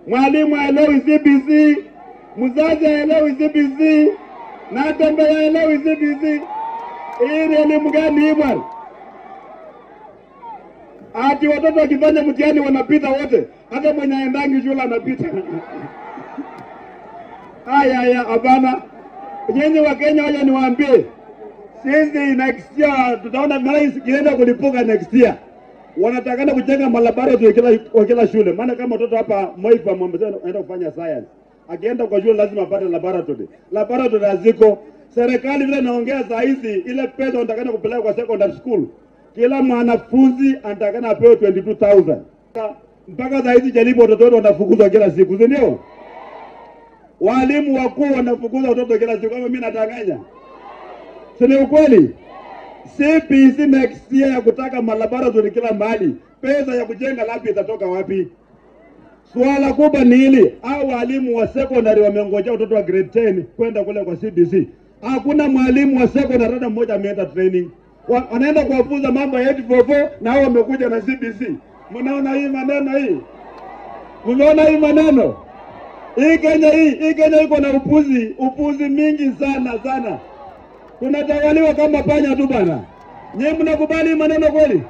mwalimu haelewi CBC, mzazi haelewi CBC, na Tembe haelewi CBC. Hii ni elimu gani hii bwana? Ati watoto wakifanya mtihani wanapita wote, hata mwenye aendangi shule anapita. Haya hapana. Nyinyi wa Kenya waje niwaambie, sisi next year tutaona mara kienda kulipuka next year. Wanatakana kujenga malaboratory kwa kila shule. Maana kama mtoto hapa Moipa anaenda kufanya science, akienda kwa shule lazima apate laboratory. Laboratory haziko. Serikali vile naongea saa hizi, ile pesa wanatakana kupeleka kwa secondary school, kila mwanafunzi anatakana apewe 22,000. Mpaka saa hizi jaribu watoto wanafukuzwa kila siku, ndio? Walimu wakuu wanafukuza watoto kila siku, kama mimi natanganya. Si ni ukweli? CBC next year ya kutaka malaboratory kila mahali, pesa ya kujenga labi itatoka wapi? Swala kubwa ni hili, hao walimu wa secondary wamengoja watoto wa grade 10 kwenda kule kwa CBC. Hakuna mwalimu wa secondary hata mmoja ameenda training. Wanaenda kuwafunza mambo ya 844 na hao wamekuja na CBC. Mnaona hii maneno hii? Mnaona hii maneno? Hii Kenya iko na upuzi mingi sana. Tunatawaliwa kama panya tu bana. Nyinyi mnakubali maneno kweli?